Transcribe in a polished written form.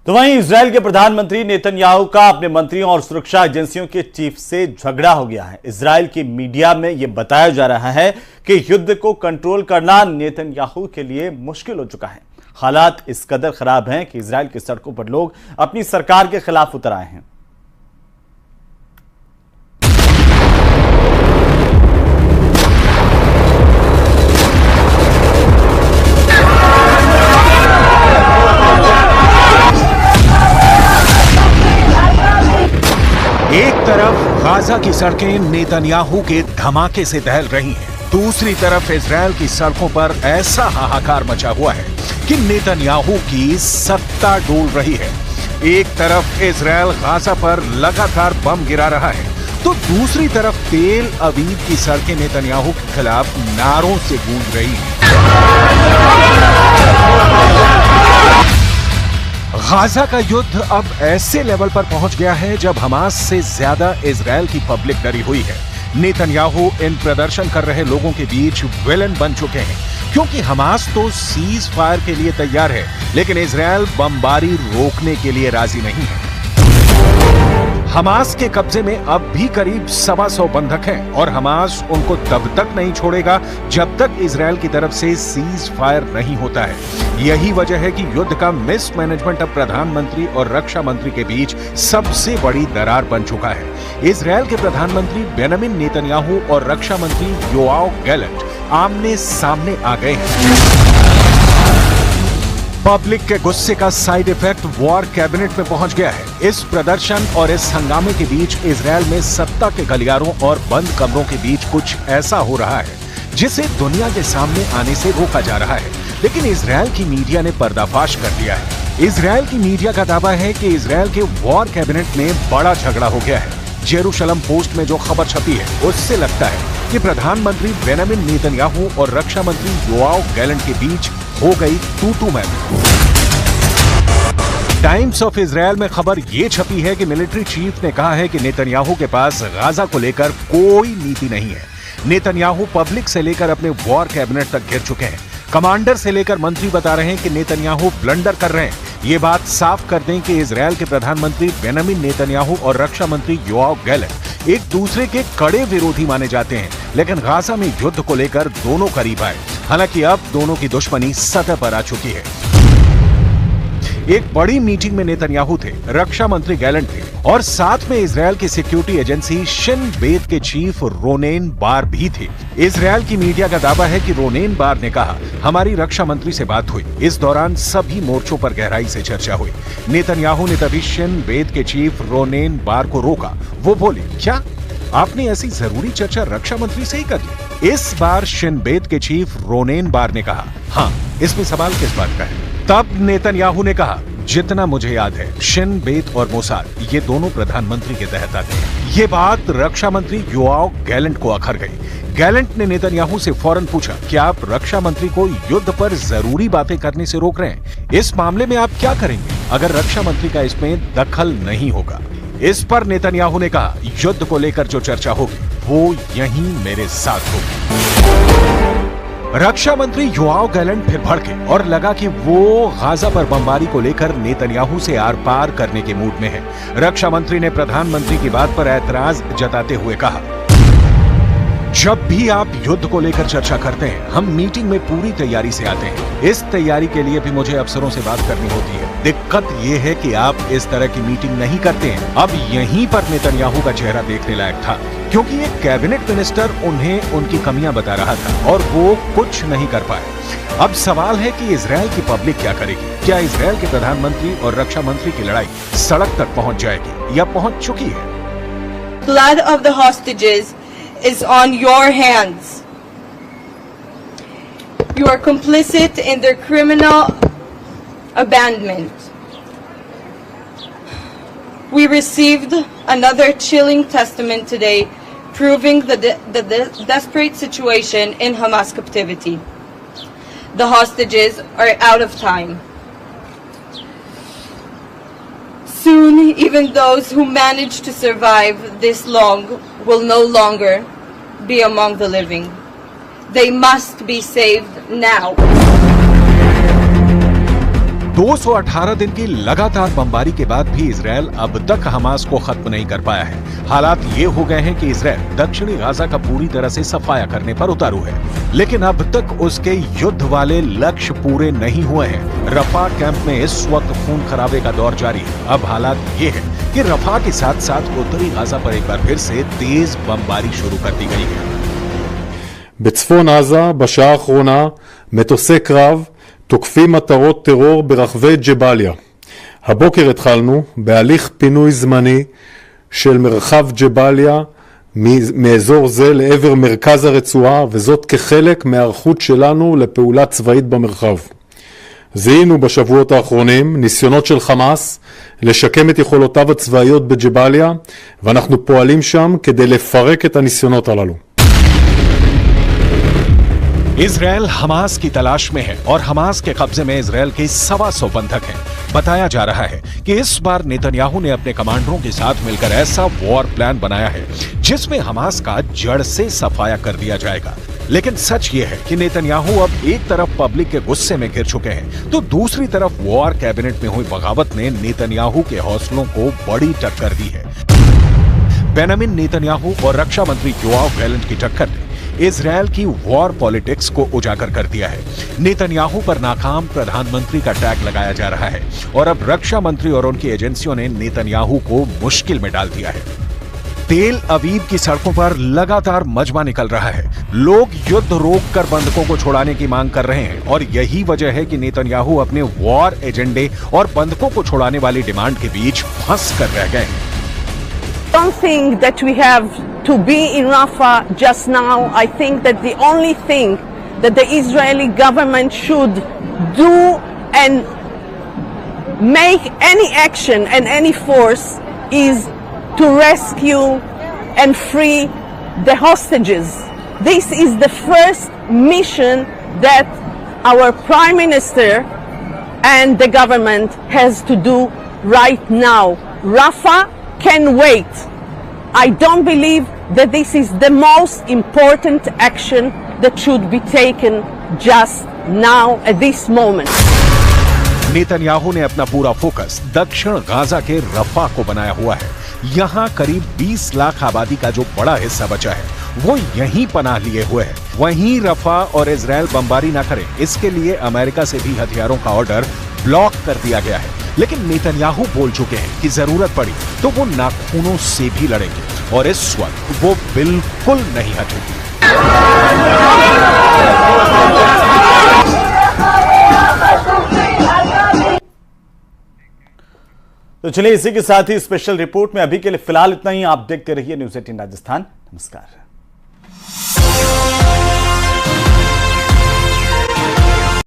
तो वहीं इजराइल के प्रधानमंत्री नेतन्याहू का अपने मंत्रियों और सुरक्षा एजेंसियों के चीफ से झगड़ा हो गया है। इजराइल की मीडिया में यह बताया जा रहा है कि युद्ध को कंट्रोल करना नेतन्याहू के लिए मुश्किल हो चुका है। हालात इस कदर खराब हैं कि इजराइल की सड़कों पर लोग अपनी सरकार के खिलाफ उतर आए हैं। एक तरफ गाजा की सड़कें नेतन्याहू के धमाके से दहल रही हैं, दूसरी तरफ इजराइल की सड़कों पर ऐसा हाहाकार मचा हुआ है कि नेतन्याहू की सत्ता डोल रही है। एक तरफ इजराइल गाजा पर लगातार बम गिरा रहा है, तो दूसरी तरफ तेल अवीव की सड़कें नेतन्याहू के खिलाफ नारों से गूंज रही हैं। गाजा का युद्ध अब ऐसे लेवल पर पहुंच गया है जब हमास से ज्यादा इजराइल की पब्लिक डरी हुई है। नेतन्याहू इन प्रदर्शन कर रहे लोगों के बीच विलन बन चुके हैं, क्योंकि हमास तो सीज फायर के लिए तैयार है, लेकिन इजराइल बमबारी रोकने के लिए राजी नहीं है। हमास के कब्जे में अब भी करीब 125 बंधक हैं और हमास उनको तब तक नहीं छोड़ेगा जब तक इजराइल की तरफ से सीज फायर नहीं होता है। यही वजह है कि युद्ध का मिसमैनेजमेंट अब प्रधानमंत्री और रक्षा मंत्री के बीच सबसे बड़ी दरार बन चुका है। इजराइल के प्रधानमंत्री बेंजामिन नेतन्याहू और रक्षा मंत्री योआव गैलेंट आमने सामने आ गए हैं। पब्लिक के गुस्से का साइड इफेक्ट वॉर कैबिनेट में पहुंच गया है। इस प्रदर्शन और इस हंगामे के बीच इजराइल में सत्ता के गलियारों और बंद कमरों के बीच कुछ ऐसा हो रहा है जिसे दुनिया के सामने आने से रोका जा रहा है, लेकिन इजराइल की मीडिया ने पर्दाफाश कर दिया है। इजराइल की मीडिया का दावा है कि इजराइल के वॉर कैबिनेट में बड़ा झगड़ा हो गया है। जेरूशलम पोस्ट में जो खबर छपी है उससे लगता है कि प्रधानमंत्री बेंजामिन नेतन्याहू और रक्षा मंत्री योआव गैलेंट के बीच हो गई तू-तू मैं-मैं। टाइम्स ऑफ इजराइल में खबर ये छपी है कि मिलिट्री चीफ ने कहा है कि नेतन्याहू के पास गाजा को लेकर कोई नीति नहीं है। नेतन्याहू पब्लिक से लेकर अपने वॉर कैबिनेट तक घिर चुके हैं। कमांडर से लेकर मंत्री बता रहे हैं कि नेतन्याहू ब्लंडर कर रहे हैं। ये बात साफ कर दें कि इजराइल के प्रधानमंत्री बेंजामिन नेतन्याहू और रक्षा मंत्री योआव गैलेंट एक दूसरे के कड़े विरोधी माने जाते हैं, लेकिन गाजा में युद्ध को लेकर दोनों करीब आए। हालांकि अब दोनों की दुश्मनी सतह पर आ चुकी है। एक बड़ी मीटिंग में नेतन्याहू थे, रक्षा मंत्री गैलेंट थे और साथ में इजराइल की सिक्योरिटी एजेंसी शिन बेत के चीफ रोनेन बार भी थे। इजराइल की मीडिया का दावा है कि रोनेन बार ने कहा, हमारी रक्षा मंत्री से बात हुई। इस दौरान सभी मोर्चों पर गहराई से चर्चा हुई। नेतन्याहू ने तभी शिन बेत के चीफ रोनेन बार को रोका। वो बोले, क्या आपने ऐसी जरूरी चर्चा रक्षा मंत्री से ही कर ली? इस बार शिन बेत के चीफ रोनेन बार ने कहा, हाँ, इसमें सवाल किस बात का है? तब नेतन्याहू ने कहा, जितना मुझे याद है शिन बेत और मोसाद ये दोनों प्रधानमंत्री के तहत आते हैं। ये बात रक्षा मंत्री योआव गैलेंट को अखर गई। गैलेंट ने नेतन्याहू से फौरन पूछा, क्या आप रक्षा मंत्री को युद्ध पर जरूरी बातें करने से रोक रहे हैं? इस मामले में आप क्या करेंगे अगर रक्षा मंत्री का इसमें दखल नहीं होगा? इस पर नेतन्याहू ने कहा, युद्ध को लेकर जो चर्चा होगी वो यहीं मेरे साथ होगी। रक्षा मंत्री योआव गैलेंट फिर भड़के और लगा कि वो गाजा पर बमबारी को लेकर नेतन्याहू से आर पार करने के मूड में है। रक्षा मंत्री ने प्रधानमंत्री की बात पर ऐतराज जताते हुए कहा, जब भी आप युद्ध को लेकर चर्चा करते हैं, हम मीटिंग में पूरी तैयारी से आते हैं। इस तैयारी के लिए भी मुझे अफसरों से बात करनी होती है। दिक्कत यह है कि आप इस तरह की मीटिंग नहीं करते हैं। अब यहीं पर नेतन्याहू का चेहरा देखने लायक था, क्योंकि एक कैबिनेट मिनिस्टर उन्हें उनकी कमियां बता रहा था और वो कुछ नहीं कर पाए। अब सवाल है कि इजराइल की पब्लिक क्या करेगी? क्या इजराइल के प्रधानमंत्री और रक्षा मंत्री की लड़ाई सड़क तक पहुंच जाएगी या पहुंच चुकी है? Blood of the hostages is on your hands. You are complicit in their criminal abandonment. We received another chilling testament today proving the desperate situation in Hamas captivity. The hostages are out of time. Soon, even those who managed to survive this long will no longer be among the living. They must be saved now. 218 दिन की लगातार बमबारी के बाद भी Israel अब तक Hamas को खत्म नहीं कर पाया है। हालात ये हो गए हैं कि इजरायल दक्षिणी गाजा का पूरी तरह से सफाया करने पर उतारू है, लेकिन अब तक उसके युद्ध वाले लक्ष्य पूरे नहीं हुए हैं। रफा कैंप में इस वक्त खून खराबे का दौर जारी है। अब हालात ये है कि रफा के साथ साथ उत्तरी गाजा पर एक बार फिर से तेज बमबारी शुरू कर दी गई है। בצפון עזה בשעה האחרונה מטוסי קרב תוקפים מטרות טרור ברחבי ג'באליה. הבוקר התחלנו בהליך פינוי זמני של מרחב ג'באליה מאזור זה לעבר מרכז הרצועה, וזאת כחלק מהערכות שלנו לפעולה צבאית במרחב. זיהינו בשבועות האחרונים ניסיונות של חמאס לשקם את יכולותיו הצבאיות בג'באליה, ואנחנו פועלים שם כדי לפרק את הניסיונות הללו. इजरायल हमास की तलाश में है और हमास के कब्जे में इजरायल के 125 बंधक हैं। बताया जा रहा है कि इस बार नेतन्याहू ने अपने कमांडरों के साथ मिलकर ऐसा वॉर प्लान बनाया है जिसमें हमास का जड़ से सफाया कर दिया जाएगा। लेकिन सच ये है कि नेतन्याहू अब एक तरफ पब्लिक के गुस्से में गिर चुके हैं, तो दूसरी तरफ वॉर कैबिनेट में हुई बगावत ने नेतन्याहू के हौसलों को बड़ी टक्कर दी है। बेंजामिन नेतन्याहू और रक्षा मंत्री योआव गैलेंट की टक्कर ने इजरायल की वॉर पॉलिटिक्स को उजागर कर दिया है। नेतन्याहू पर नाकाम प्रधानमंत्री का टैग लगाया जा रहा है और अब रक्षा मंत्री और उनकी एजेंसियों ने नेतन्याहू को मुश्किल में डाल दिया है। तेल अवीव की सड़कों पर लगातार मजमा निकल रहा है। लोग युद्ध रोककर बंधकों को छुड़ाने की मांग कर रहे हैं और यही वजह है कि नेतन्याहू अपने वॉर एजेंडे और बंधकों को छुड़ाने वाली डिमांड के बीच फंस कर रह गए हैं। I don't think that we have to be in Rafah just now. I think that the only thing that the Israeli government should do and make any action and any force is to rescue and free the hostages. This is the first mission that our Prime Minister and the government has to do right now. Rafah can wait. I don't believe that this is the most important action that should be taken just now at this moment. Netanyahu ने अपना पूरा focus दक्षिण Gaza के रफा को बनाया हुआ है। यहाँ करीब 20 लाख आबादी का जो बड़ा हिस्सा बचा है वो यहीं पनाह लिए हुए है। वहीं रफा और इजरायल बमबारी ना करे, इसके लिए अमेरिका से भी हथियारों का ऑर्डर ब्लॉक कर दिया गया है। लेकिन नेतन्याहू बोल चुके हैं कि जरूरत पड़ी तो वो नाखूनों से भी लड़ेंगे और इस वक्त वो बिल्कुल नहीं हटेंगे। तो चलिए इसी के साथ ही स्पेशल रिपोर्ट में अभी के लिए फिलहाल इतना ही। आप देखते रहिए न्यूज़ 18 राजस्थान। नमस्कार।